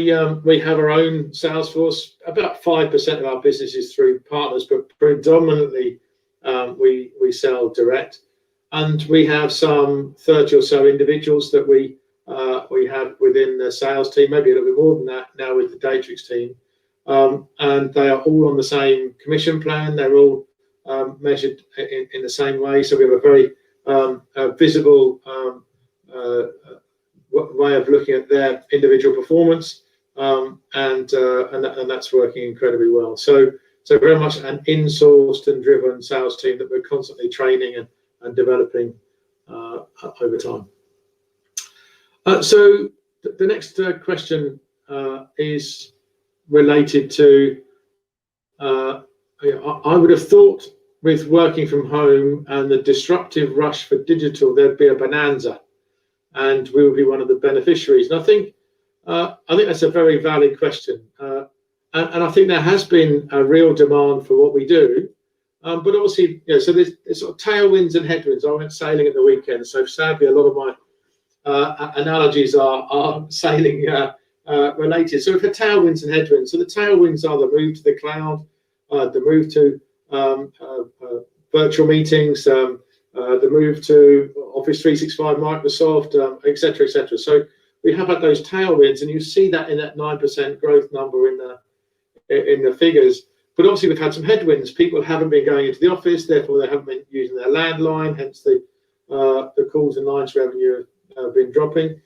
have our own sales force. About 5% of our business is through partners, but predominantly we sell direct. And we have some 30 or so individuals that we have within the sales team, maybe a little bit more than that now with the Datrix team. And they are all on the same commission plan. They're all measured in the same way. So we have a visible way of looking at their individual performance, and that's working incredibly well. So very much an in-sourced and driven sales team that we're constantly training and developing over time. So the next question is related to, I would have thought with working from home and the disruptive rush for digital, there'd be a bonanza, and we will be one of the beneficiaries. And I think that's a very valid question, and I think there has been a real demand for what we do, but obviously, so there's sort of tailwinds and headwinds. I went sailing at the weekend, so sadly a lot of my analogies are sailing related. So we've had tailwinds and headwinds. So the tailwinds are the move to the cloud, the move to virtual meetings, the move to Office 365, Microsoft, etc., etc. So we have had those tailwinds, and you see that in that 9% growth number in the figures. But obviously we've had some headwinds. People haven't been going into the office, therefore they haven't been using their landline, hence the calls and lines revenue have been dropping.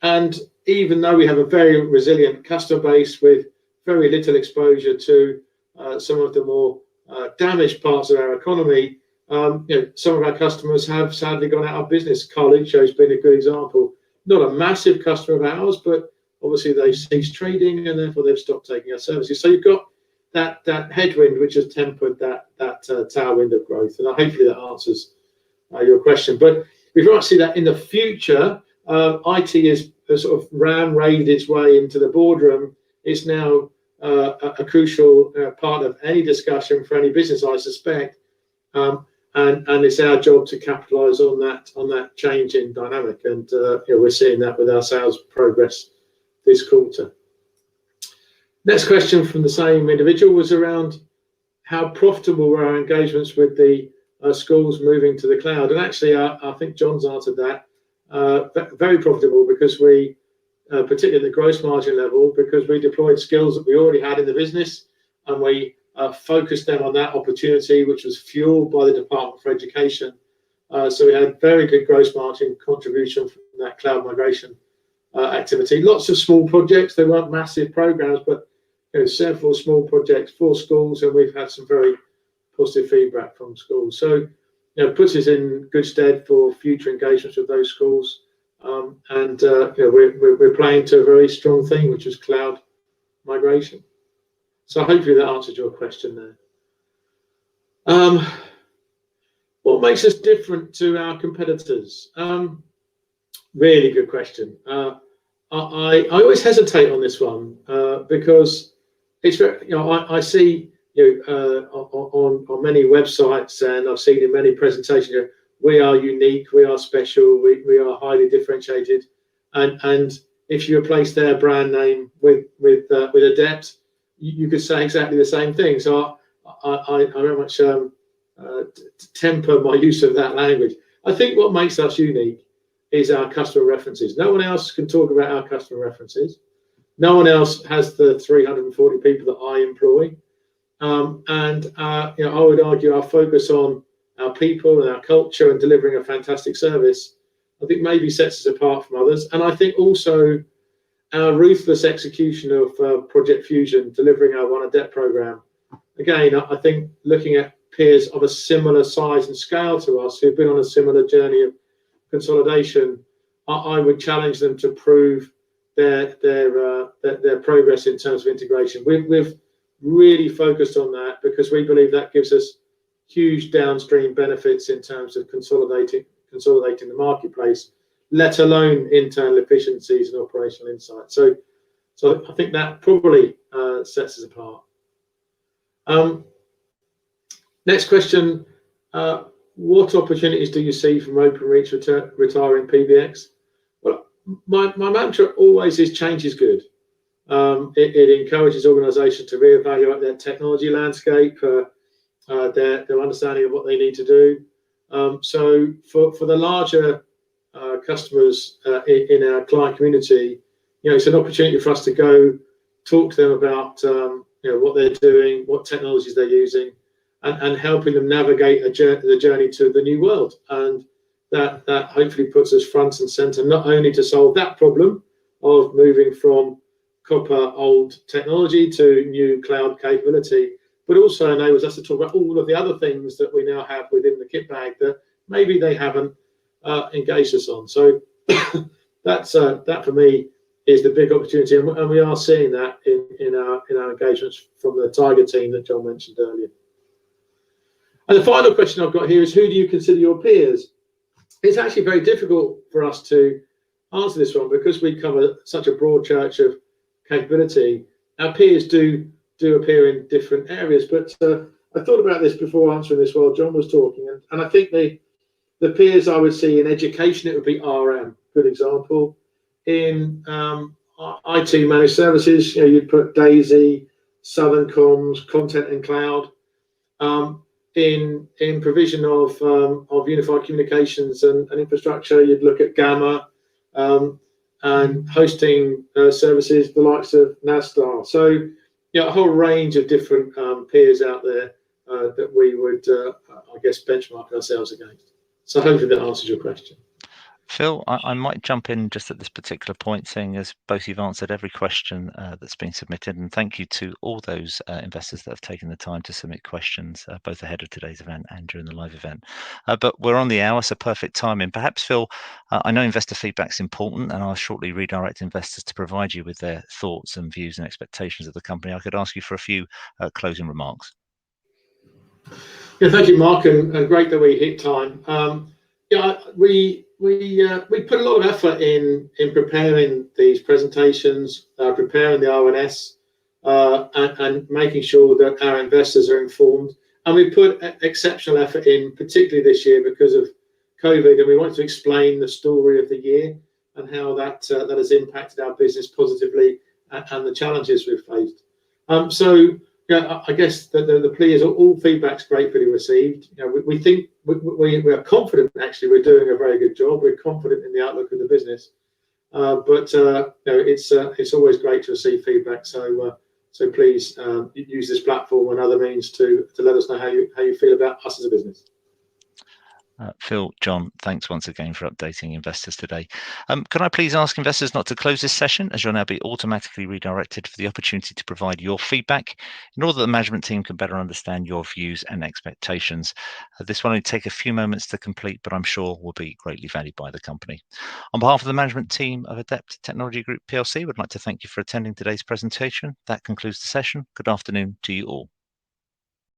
And even though we have a very resilient customer base with very little exposure to some of the more damaged parts of our economy, some of our customers have sadly gone out of business. College has been a good example. Not a massive customer of ours, but obviously they've ceased trading and therefore they've stopped taking our services. So you've got that headwind which has tempered that tailwind of growth, and hopefully that answers your question. But we very much see that in the future. IT is sort of ram-raided its way into the boardroom. It's now a crucial part of any discussion for any business, I suspect, and it's our job to capitalise on that change in dynamic, and we're seeing that with our sales progress this quarter. Next question from the same individual was around how profitable were our engagements with the schools moving to the cloud, and actually I think John's answered that. Very profitable, because we, particularly at the gross margin level, because we deployed skills that we already had in the business, and we focused them on that opportunity, which was fueled by the Department for Education. So we had very good gross margin contribution from that cloud migration activity. Lots of small projects. They weren't massive programs, but several small projects for schools, and we've had some very positive feedback from schools. So it puts us in good stead for future engagements with those schools, and we're playing to a very strong thing, which is cloud migration. So hopefully that answered your question there. What makes us different to our competitors? Really good question. I always hesitate on this one because it's very, I see on many websites, and I've seen in many presentations, we are unique, we are special, we are highly differentiated, and if you replace their brand name with ADEPT, you could say exactly the same thing. So I very much temper my use of that language. I think what makes us unique is our customer references. No one else can talk about our customer references. No one else has the 340 people that I employ. And I would argue our focus on our people and our culture and delivering a fantastic service, I think maybe sets us apart from others. And I think also our ruthless execution of Project Fusion, delivering our One ADEPT program. Again, I think looking at peers of a similar size and scale to us who've been on a similar journey of consolidation, I would challenge them to prove their progress in terms of integration. We've really focused on that because we believe that gives us huge downstream benefits in terms of consolidating the marketplace, let alone internal efficiencies and operational insight. So I think that probably sets us apart. Next question, what opportunities do you see from Openreach retiring PBX? Well, my mantra always is change is good. It encourages organisations to reevaluate their technology landscape, their understanding of what they need to do. So for the larger customers in our client community, it's an opportunity for us to go talk to them about what they're doing, what technologies they're using, and helping them navigate the journey to the new world. And that hopefully puts us front and centre, not only to solve that problem of moving from copper old technology to new cloud capability, but also enables us to talk about all of the other things that we now have within the kit bag that maybe they haven't engaged us on. So that for me is the big opportunity, and we are seeing that in our engagements from the Tiger team that John mentioned earlier. And the final question I've got here is, who do you consider your peers? It's actually very difficult for us to answer this one because we cover such a broad church of capability. Our peers do appear in different areas, but I thought about this before answering this while John was talking, and I think the peers I would see in education, it would be RM, good example. In IT managed services, you'd put Daisy, Southern Comms, Content and Cloud. In provision of unified communications and infrastructure, you'd look at Gamma, and hosting services, the likes of Nastar. So, a whole range of different peers out there that we would, I guess, benchmark ourselves against. So hopefully that answers your question. Phil, I might jump in just at this particular point, seeing as both you've answered every question that's been submitted, and thank you to all those investors that have taken the time to submit questions, both ahead of today's event and during the live event. But we're on the hour, so perfect timing. Perhaps, Phil, I know investor feedback is important, and I'll shortly redirect investors to provide you with their thoughts and views and expectations of the company. I could ask you for a few closing remarks. Yeah, thank you, Mark, and great that we hit time. We put a lot of effort in preparing these presentations, preparing the RNS, and making sure that our investors are informed. And we put exceptional effort in, particularly this year because of COVID, and we want to explain the story of the year and how that has impacted our business positively and the challenges we've faced. I guess the plea is all feedback's gratefully received. We think we are confident. Actually, we're doing a very good job. We're confident in the outlook of the business, but it's always great to receive feedback. So please use this platform and other means to let us know how you feel about us as a business. Phil, John, thanks once again for updating investors today. Can I please ask investors not to close this session, as you'll now be automatically redirected for the opportunity to provide your feedback in order that the management team can better understand your views and expectations. This will only take a few moments to complete, but I'm sure will be greatly valued by the company. On behalf of the management team of ADEPT Technology Group PLC, we'd like to thank you for attending today's presentation. That concludes the session. Good afternoon to you all.